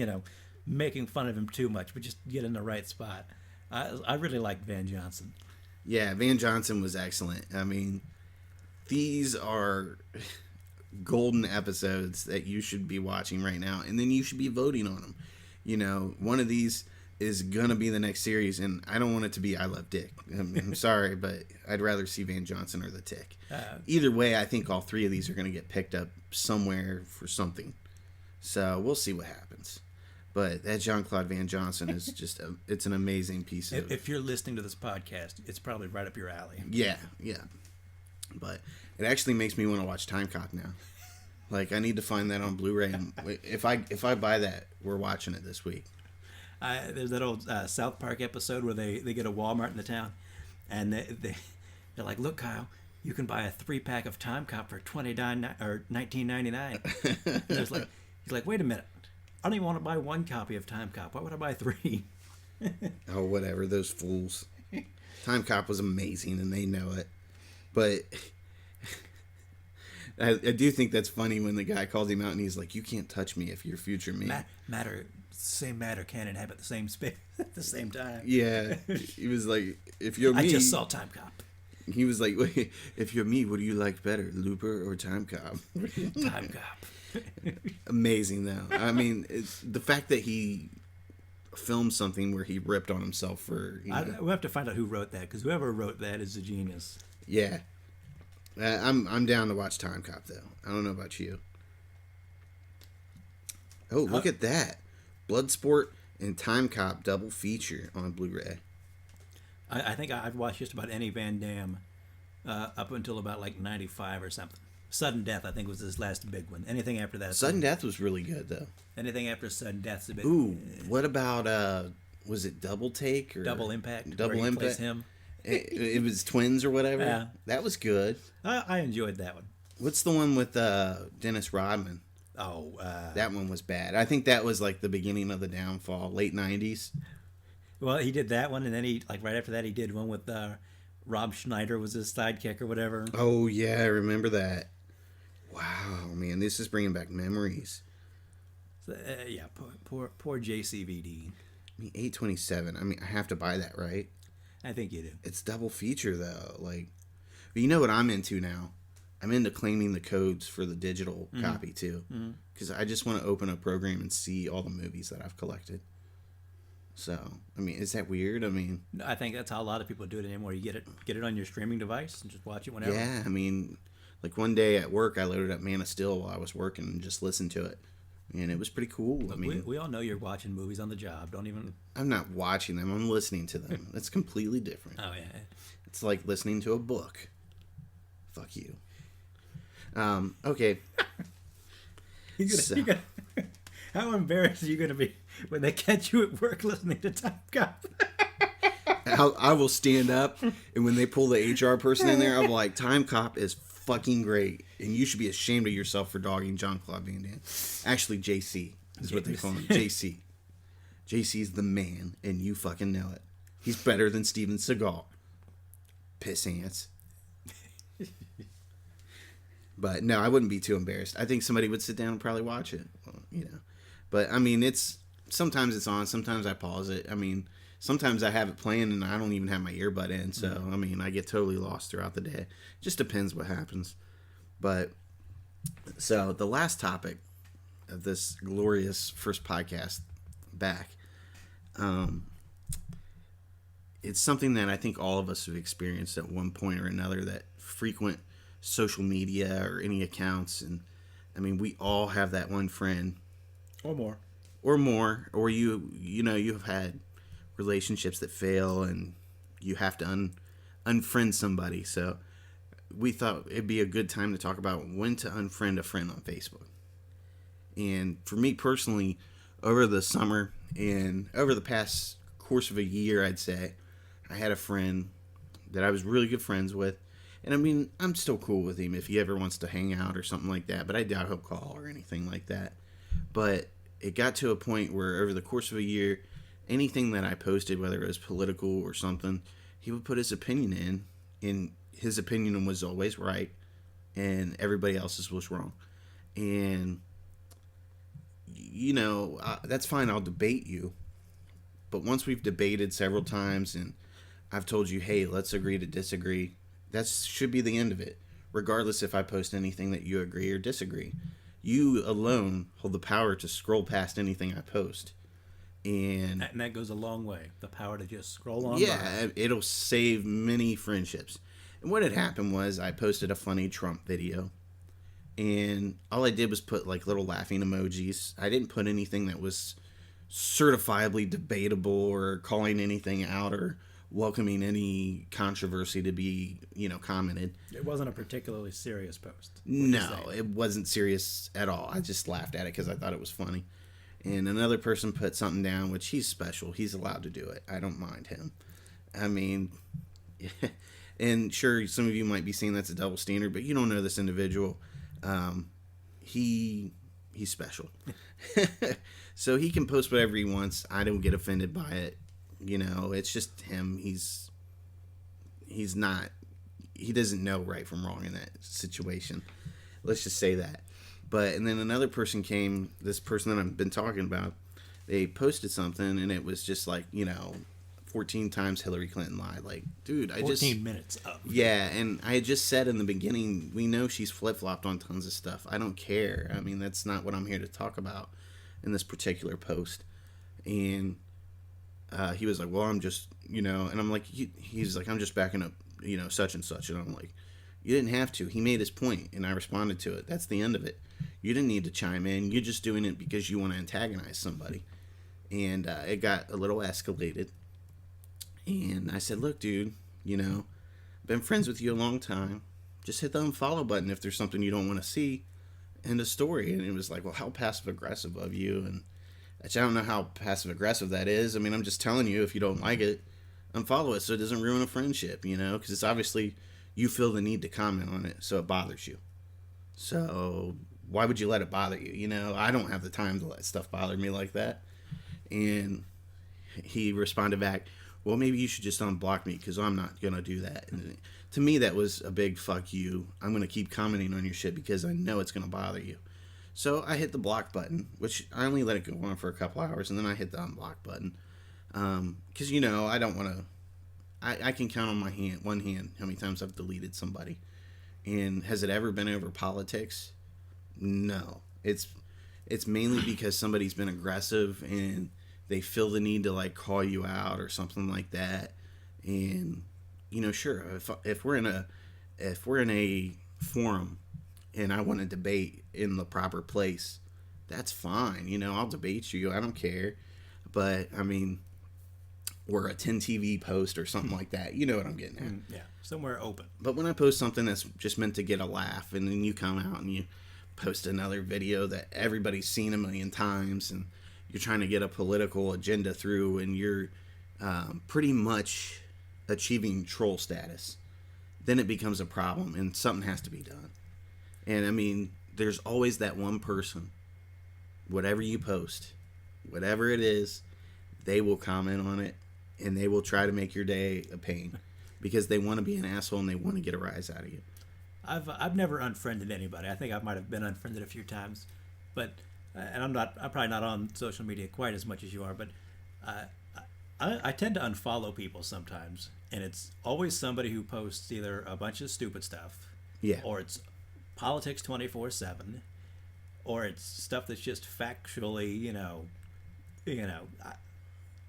making fun of him too much, but just get in the right spot. I really liked Van Johnson. Yeah, Van Johnson was excellent. These are golden episodes that you should be watching right now, and then you should be voting on them. One of these is gonna be the next series, and I don't want it to be I Love Dick. I'm sorry, but I'd rather see Van Johnson or The Tick. Either way, I think all three of these are gonna get picked up somewhere for something. So we'll see what happens. But that Jean-Claude Van Johnson is just it's an amazing piece of... If you're listening to this podcast, it's probably right up your alley. Yeah. But it actually makes me want to watch Time Cop now. Like, I need to find that on Blu-ray. And if I buy that, we're watching it this week. There's that old South Park episode where they get a Walmart in the town, and they're like, look, Kyle, you can buy a 3-pack of Time Cop for $19.99. He's like, wait a minute. I don't even want to buy one copy of Time Cop. Why would I buy 3? Oh, whatever. Those fools. Time Cop was amazing, and they know it. But I do think that's funny when the guy calls him out, and he's like, you can't touch me if you're future me. Same matter can inhabit the same space at the same time. Yeah. He was like, if you're me... I just saw Time Cop. He was like, wait, if you're me, what do you like better, Looper or Time Cop? Time Cop. Amazing, though. It's the fact that he filmed something where he ripped on himself for. We'll have to find out who wrote that, because whoever wrote that is a genius. Yeah, I'm down to watch Time Cop though. I don't know about you. Oh, look at that! Bloodsport and Time Cop double feature on Blu-ray. I think I've watched just about any Van Damme up until about like 95 or something. Sudden Death, I think, was his last big one. Anything after that. Sudden Death was really good though. Anything after Sudden Death's a bit. Ooh, what about was it Double Take or Double Impact? Double where he Impact. plays him. It was twins or whatever. Yeah. That was good. I enjoyed that one. What's the one with Dennis Rodman? Oh, That one was bad. I think that was like the beginning of the downfall, late 90s. well, he did that one, and then he right after that he did one with Rob Schneider was his sidekick or whatever. Oh yeah, I remember that. Wow, man, this is bringing back memories. So, yeah, poor JCVD. I mean, 827. I mean, I have to buy that, right? I think you do. It's double feature though. Like, but you know what I'm into now? I'm into claiming the codes for the digital copy too, because I just want to open a program and see all the movies that I've collected. So, I mean, is that weird? I mean, No, I think that's how a lot of people do it anymore. You get it on your streaming device and just watch it whenever. yeah. I mean, like one day at work, I loaded up Man of Steel while I was working and just listened to it, and it was pretty cool. Look, I mean, we all know you're watching movies on the job. Don't even. I'm not watching them. I'm listening to them. It's completely different. Oh yeah. It's like listening to a book. Fuck you. Okay. So- How embarrassed are you gonna be when they catch you at work listening to Time Cop? I will stand up, and when they pull the HR person in there, I'm like, Time Cop is fucking great, and you should be ashamed of yourself for dogging Jean-Claude Van Damme. Actually, JC is what they call him. JC. JC's the man, and you fucking know it. He's better than Steven Seagal. Piss ants. But no, I wouldn't be too embarrassed. I think somebody would sit down and probably watch it. Well, you know. But I mean, sometimes it's on, sometimes I pause it. I mean, sometimes I have it playing and I don't even have my earbud in. So, I mean, I get totally lost throughout the day. It just depends what happens. But, so the last topic of this glorious first podcast back, it's something that I think all of us have experienced at one point or another, that frequent social media or any accounts. And I mean, we all have that one friend Or more. or you know, you've had relationships that fail and you have to unfriend somebody. So we thought it'd be a good time to talk about when to unfriend a friend on Facebook. And for me personally, over the summer and over the past course of a year, I'd say, I had a friend that I was really good friends with. And I mean, I'm still cool with him if he ever wants to hang out or something like that, but I doubt he'll call or anything like that. But it got to a point where over the course of a year, anything that I posted, whether it was political or something, he would put his opinion in, and his opinion was always right, and everybody else's was wrong. And, you know, that's fine, I'll debate you. But once we've debated several times and I've told you, hey, let's agree to disagree, that should be the end of it, regardless if I post anything that you agree or disagree. You alone hold the power to scroll past anything I post. And that goes a long way. The power to just scroll on. Yeah, it'll save many friendships. And what had happened was I posted a funny Trump video. And all I did was put like little laughing emojis. I didn't put anything that was certifiably debatable or calling anything out or welcoming any controversy to be, you know, commented. It wasn't a particularly serious post. No, it wasn't serious at all. I just laughed at it because I thought it was funny. And another person put something down, which he's special. He's allowed to do it. I don't mind him. I mean, and sure, some of you might be saying that's a double standard, but you don't know this individual. He's special. So he can post whatever he wants. I don't get offended by it. You know, it's just him. He doesn't know right from wrong in that situation. Let's just say that. But, and then another person came, this person that I've been talking about, they posted something and it was just like, you know, 14 times Hillary Clinton lied. Like, dude, 14 minutes up. Yeah, and I had just said in the beginning, we know she's flip-flopped on tons of stuff. I don't care. I mean, that's not what I'm here to talk about in this particular post. And he was like, well, I'm just, and I'm like, he's like, I'm just backing up, such and such. And I'm like, you didn't have to. He made his point, and I responded to it. That's the end of it. You didn't need to chime in. You're just doing it because you want to antagonize somebody. And it got a little escalated. And I said, look, dude, been friends with you a long time. Just hit the unfollow button if there's something you don't want to see. End of story. And it was like, well, how passive aggressive of you. And I don't know how passive aggressive that is. I mean, I'm just telling you, if you don't like it, unfollow it so it doesn't ruin a friendship, because it's obviously you feel the need to comment on it, so it bothers you. So why would you let it bother you? I don't have the time to let stuff bother me like that. And he responded back, well, maybe you should just unblock me because I'm not going to do that. And to me, that was a big fuck you. I'm going to keep commenting on your shit because I know it's going to bother you. So I hit the block button, which I only let it go on for a couple hours, and then I hit the unblock button. Because, I don't want to... I can count on one hand how many times I've deleted somebody. And has it ever been over politics? No. It's mainly because somebody's been aggressive and they feel the need to like call you out or something like that. And sure, if we're in a forum and I want to debate in the proper place, that's fine. I'll debate you. I don't care. But I mean, or a 10 TV post or something like that. You know what I'm getting at. Yeah, somewhere open. But when I post something that's just meant to get a laugh, and then you come out and you post another video that everybody's seen a million times, and you're trying to get a political agenda through, and you're pretty much achieving troll status, then it becomes a problem, and something has to be done. And I mean, there's always that one person, whatever you post, whatever it is, they will comment on it. And they will try to make your day a pain because they want to be an asshole and they want to get a rise out of you. I've never unfriended anybody. I think I might have been unfriended a few times, but and I'm probably not on social media quite as much as you are, but I tend to unfollow people sometimes, and it's always somebody who posts either a bunch of stupid stuff, or it's politics 24/7, or it's stuff that's just factually,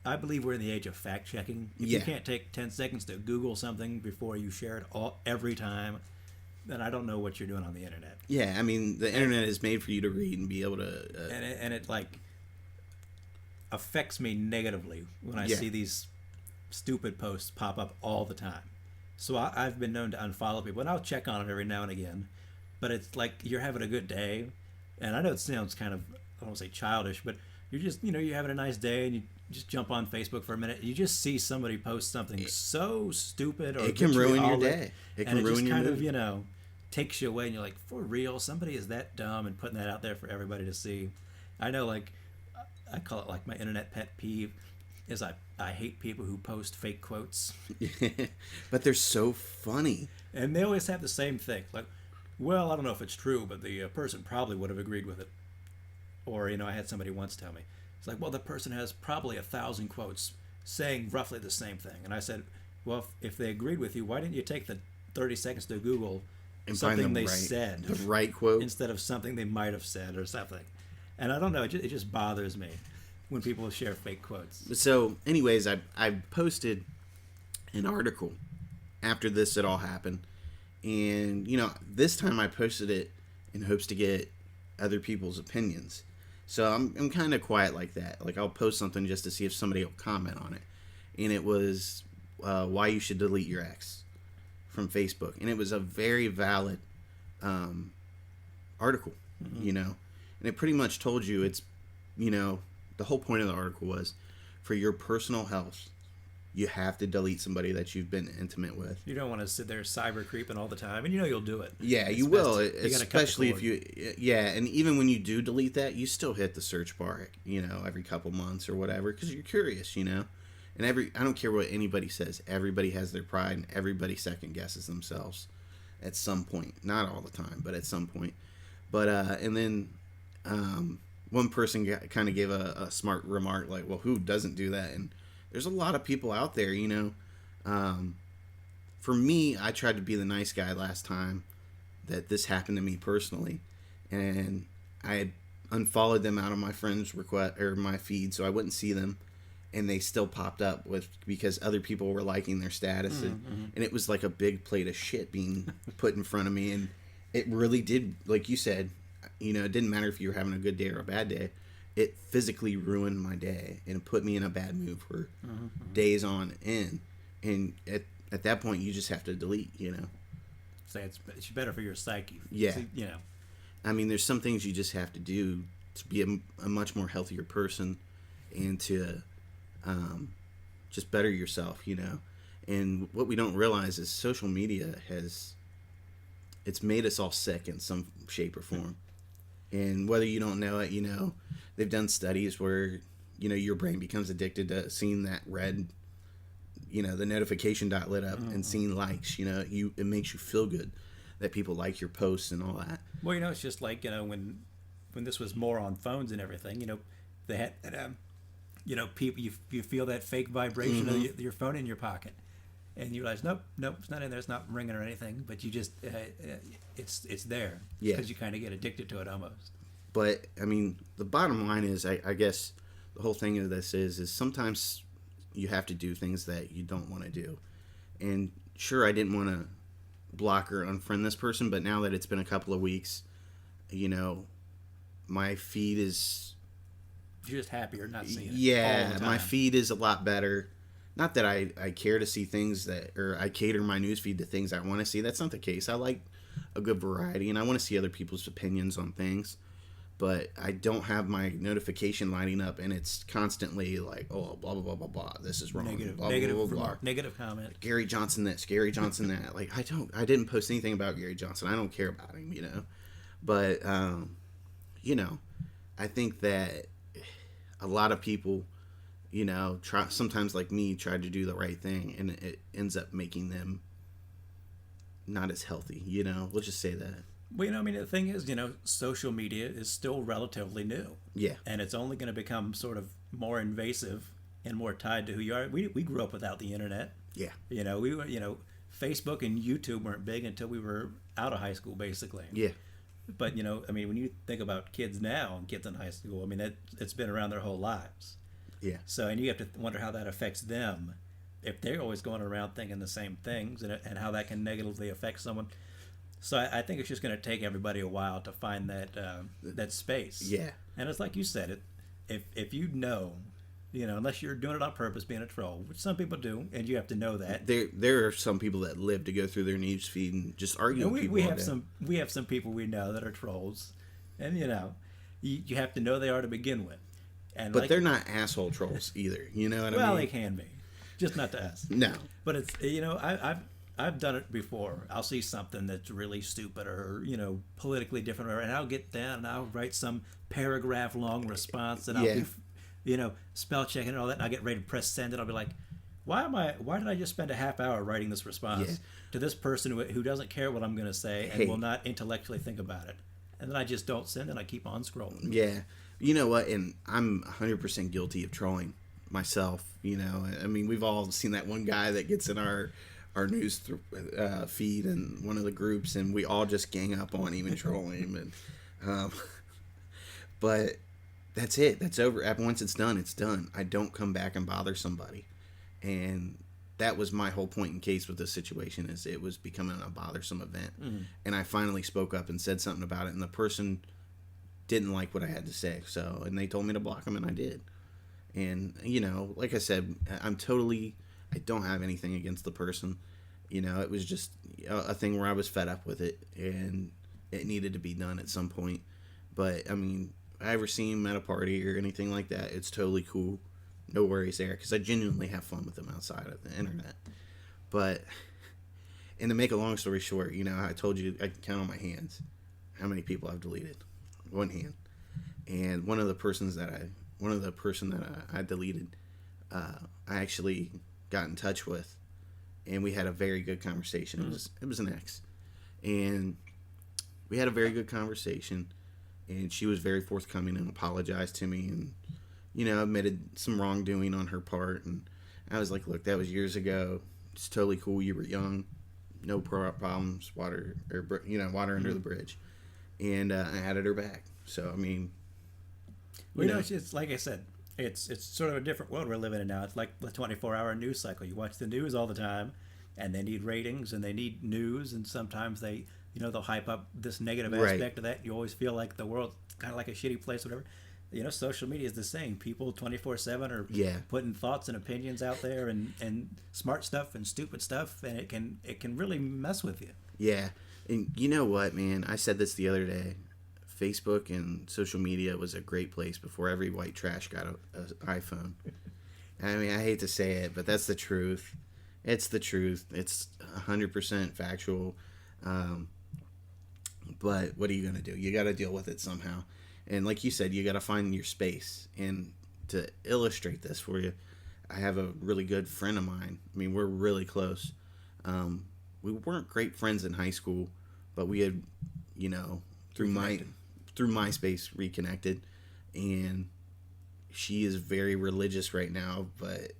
I believe we're in the age of fact checking. If you can't take 10 seconds to Google something before you share it every time, then I don't know what you're doing on the internet. Yeah, I mean, the internet is made for you to read and be able to... And it like affects me negatively when I see these stupid posts pop up all the time. So I've been known to unfollow people, and I'll check on it every now and again. But it's like you're having a good day, and I know it sounds kind of, I don't want to say childish, but you're just, you're having a nice day, and you just jump on Facebook for a minute. You just see somebody post something so stupid, or it can ruin your day. It can ruin your mood. And it just kind of, takes you away, and you're like, for real, somebody is that dumb and putting that out there for everybody to see. I know, like, I call it like my internet pet peeve is I hate people who post fake quotes. But they're so funny. And they always have the same thing. Like, well, I don't know if it's true, but the person probably would have agreed with it. Or, I had somebody once tell me, it's like, well, the person has probably 1,000 quotes saying roughly the same thing. And I said, well, if they agreed with you, why didn't you take the 30 seconds to Google and something they said? The right quote. Instead of something they might have said or something. And I don't know, it just bothers me when people share fake quotes. So, anyways, I posted an article after this had all happened. And, this time I posted it in hopes to get other people's opinions. So I'm kind of quiet like that. Like, I'll post something just to see if somebody will comment on it. And it was why you should delete your ex from Facebook. And it was a very valid article, And it pretty much told you it's, the whole point of the article was for your personal health, you have to delete somebody that you've been intimate with. You don't want to sit there cyber creeping all the time, and you'll do it. Yeah, you will, especially if you... Yeah, and even when you do delete that, you still hit the search bar, every couple months or whatever, because you're curious, And I don't care what anybody says. Everybody has their pride, and everybody second guesses themselves at some point. Not all the time, but at some point. But, and then... one person kind of gave a smart remark, like, well, who doesn't do that? And there's a lot of people out there, For me, I tried to be the nice guy last time that this happened to me personally. And I had unfollowed them out of my friends' request or my feed so I wouldn't see them. and they still popped up with because other people were liking their status, and it was like a big plate of shit being put in front of me, and it really did, like you said, it didn't matter if you were having a good day or a bad day. It physically ruined my day and put me in a bad mood for days on end. And at that point, you just have to delete, Say it's better for your psyche. Yeah. So, I mean, there's some things you just have to do to be a much more healthier person and to just better yourself, And what we don't realize is social media it's made us all sick in some shape or form. And whether you don't know it, they've done studies where, your brain becomes addicted to seeing that red, the notification dot lit up and seeing likes, it makes you feel good that people like your posts and all that. Well, it's just like, when this was more on phones and everything, they had, people, you feel that fake vibration of your phone in your pocket. And you realize, nope, it's not in there. It's not ringing or anything. But you just, it's there. Yeah. Because you kind of get addicted to it almost. But I mean, the bottom line is, I guess, the whole thing of this is sometimes you have to do things that you don't want to do. And sure, I didn't want to block or unfriend this person, but now that it's been a couple of weeks, my feed is. You're just happier not seeing it. Yeah, all the time. My feed is a lot better. Not that I care to see things or I cater my newsfeed to things I want to see. That's not the case. I like a good variety, and I want to see other people's opinions on things. But I don't have my notification lighting up, and it's constantly like, oh, blah, blah, blah, blah, blah. This is wrong. Negative, blah, negative blah, blah, remark, blah. negative comment. Gary Johnson this, Gary Johnson that. Like, I didn't post anything about Gary Johnson. I don't care about him, But, I think that a lot of people, try sometimes like me try to do the right thing, and it ends up making them not as healthy. Let's just say that. Well, the thing is, social media is still relatively new. Yeah. And it's only going to become sort of more invasive and more tied to who you are. We grew up without the internet. Yeah. We were, Facebook and YouTube weren't big until we were out of high school, basically. Yeah. But, when you think about kids now and kids in high school, it's been around their whole lives. Yeah. So, and you have to wonder how that affects them if they're always going around thinking the same things and how that can negatively affect someone. So I think it's just going to take everybody a while to find that space. Yeah. And it's like you said, if you unless you're doing it on purpose, being a troll, which some people do, and you have to know that. There are some people that live to go through their news feed and just argue with people. We have some people we know that are trolls, and you have to know they are to begin with. But they're not asshole trolls either. You know what I mean? Well, they can be, just not to us. No. But it's I've done it before. I'll see something that's really stupid or politically different, and I'll get down and I'll write some paragraph long response, and I'll be spell checking and all that, and I'll get ready to press send, and I'll be like, why did I just spend a half hour writing this response to this person who doesn't care what I'm going to say and will not intellectually think about it, and then I just don't send and I keep on scrolling. Yeah. You know what? And I'm 100% guilty of trolling myself. I mean, we've all seen that one guy that gets in our news feed and one of the groups, and we all just gang up on him and troll him. And but that's it. That's over. Once it's done, it's done. I don't come back and bother somebody. And that was my whole point in case with this situation, is it was becoming a bothersome event. And I finally spoke up and said something about it, and the person didn't like what I had to say. And they told me to block them, and I did. And, like I said, I don't have anything against the person. It was just a thing where I was fed up with it, and it needed to be done at some point. But, I mean, if I ever see him at a party or anything like that, it's totally cool. No worries there, because I genuinely have fun with him outside of the internet. But, and to make a long story short, I told you I can count on my hands how many people I've deleted. One hand. And one of the person that I deleted, I actually got in touch with, and we had a very good conversation. It was an ex, and we had a very good conversation, and she was very forthcoming and apologized to me, and admitted some wrongdoing on her part. And I was like, look, that was years ago. It's totally cool. You were young, no problems. Water under the bridge. And I added her back. So I mean, it's just like I said, It's sort of a different world we're living in now. It's like the 24-hour news cycle. You watch the news all the time, and they need ratings and they need news, and sometimes they'll hype up this negative aspect Right. of that. You always feel like the world's kind of like a shitty place, whatever. Social media is the same. People 24/7 are Yeah. putting thoughts and opinions out there, and smart stuff and stupid stuff, and it can really mess with you. Yeah. And you know what, man? I said this the other day. Facebook and social media was a great place before every white trash got an iPhone. I mean, I hate to say it, but that's the truth. It's the truth. It's 100% factual. Um, but what are you going to do? You got to deal with it somehow. And like you said, you got to find your space. And to illustrate this for you, I have a really good friend of mine. I mean, we're really close. We weren't great friends in high school, but we had, through MySpace reconnected, and she is very religious right now. But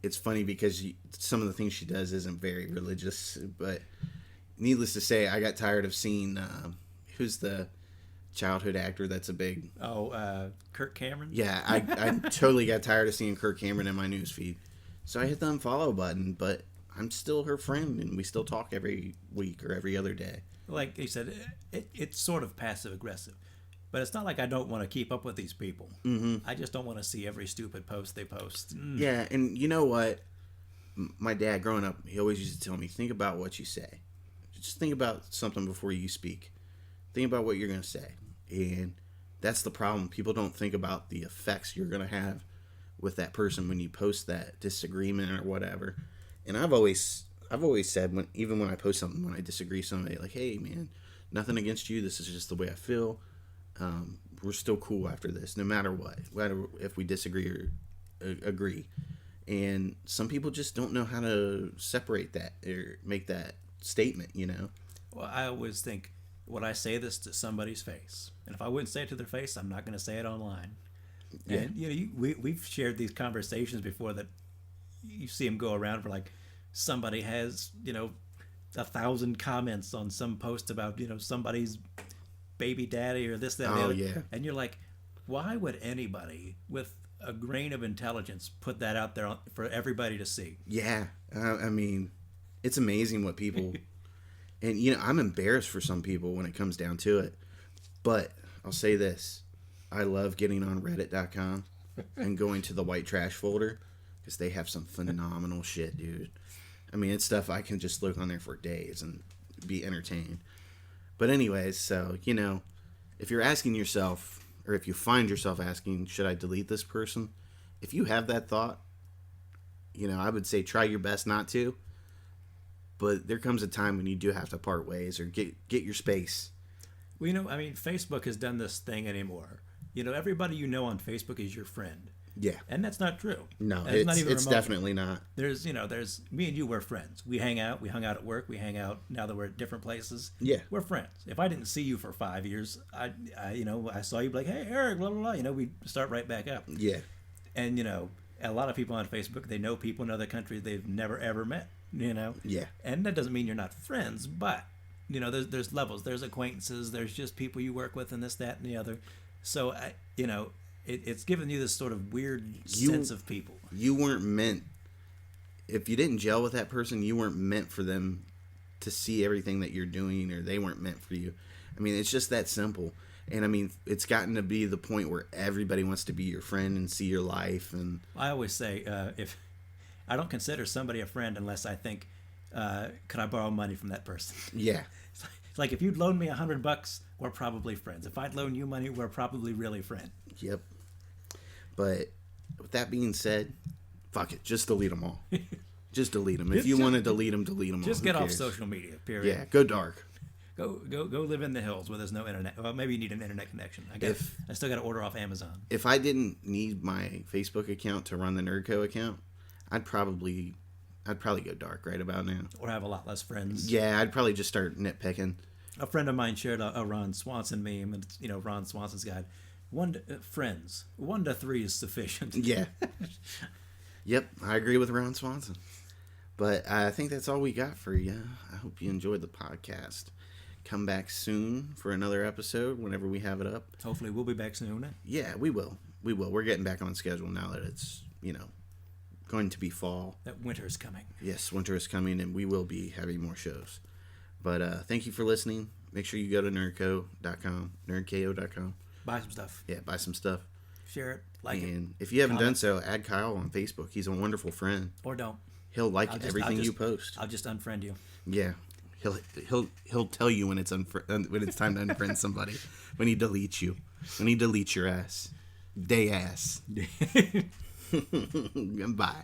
it's funny because some of the things she does isn't very religious. But needless to say, I got tired of seeing who's the childhood actor that's a big. Kirk Cameron. Yeah, I totally got tired of seeing Kirk Cameron in my newsfeed, so I hit the unfollow button. But I'm still her friend, and we still talk every week or every other day. Like you said, it's sort of passive aggressive, but it's not like I don't want to keep up with these people. Mm-hmm. I just don't want to see every stupid post they post. Yeah, and you know what? My dad, growing up, he always used to tell me, think about what you say. Just think about something before you speak. Think about what you're going to say. And that's the problem. People don't think about the effects you're going to have with that person when you post that disagreement or whatever. And I've always said, even when I post something, when I disagree with somebody, like, hey, man, nothing against you. This is just the way I feel. We're still cool after this, no matter what. Whether if we disagree or agree. And some people just don't know how to separate that or make that statement, Well, I always think, would I say this to somebody's face? And if I wouldn't say it to their face, I'm not going to say it online. Yeah. And we've shared these conversations before that you see them go around for like somebody has 1,000 comments on some post about somebody's baby daddy or this that and the other. Yeah. And you're like, why would anybody with a grain of intelligence put that out there for everybody to see? Yeah. I mean, it's amazing what people and I'm embarrassed for some people when it comes down to it, but I'll say this: I love getting on reddit.com and going to the white trash folder because they have some phenomenal shit, dude. I mean, it's stuff I can just look on there for days and be entertained. But anyways, so, if you're asking yourself, or if you find yourself asking, should I delete this person? If you have that thought, I would say try your best not to. But there comes a time when you do have to part ways or get your space. Well, Facebook has done this thing anymore. Everybody on Facebook is your friend. Yeah. And that's not true. No, That's not even it's definitely not. There's me and you, we're friends. We hang out. We hung out at work. We hang out now that we're at different places. Yeah. We're friends. If I didn't see you for 5 years, I saw you like, hey, Eric, blah, blah, blah. We start right back up. Yeah. And, a lot of people on Facebook, they know people in other countries they've never, ever met, Yeah. And that doesn't mean you're not friends, but, there's levels. There's acquaintances. There's just people you work with and this, that, and the other. So, it's given you this sort of weird sense of people. You weren't meant, if you didn't gel with that person, you weren't meant for them to see everything that you're doing, or they weren't meant for you. I mean, it's just that simple. And I mean, it's gotten to be the point where everybody wants to be your friend and see your life. And I always say, if I don't consider somebody a friend unless I think, could I borrow money from that person? Yeah. It's like if you'd loan me $100, we're probably friends. If I'd loan you money, we're probably really friends. Yep. But with that being said, fuck it, just delete them all. Just delete them. If you want to delete them all. Just get off social media. Period. Yeah, go dark. Go live in the hills where there's no internet. Well, maybe you need an internet connection. I still got to order off Amazon. If I didn't need my Facebook account to run the Nerdco account, I'd probably go dark right about now. Or have a lot less friends. Yeah, I'd probably just start nitpicking. A friend of mine shared a Ron Swanson meme, and Ron Swanson's guide. Friends, 1 to 3 is sufficient. Yeah. Yep, I agree with Ron Swanson. But I think that's all we got for you. I hope you enjoyed the podcast. Come back soon for another episode whenever we have it up. Hopefully we'll be back soon. Yeah, we will. We will. We're getting back on schedule now that it's, going to be fall. That winter is coming. Yes, winter is coming, and we will be having more shows. But thank you for listening. Make sure you go to nerdco.com, nerdko.com. Buy some stuff. Yeah, buy some stuff. Share it. Like it. And if you haven't done so, add Kyle on Facebook. He's a wonderful friend. Or don't. He'll like everything you post. I'll just unfriend you. Yeah. He'll tell you when it's time to unfriend somebody. When he deletes you. When he deletes your ass. Day ass. Bye.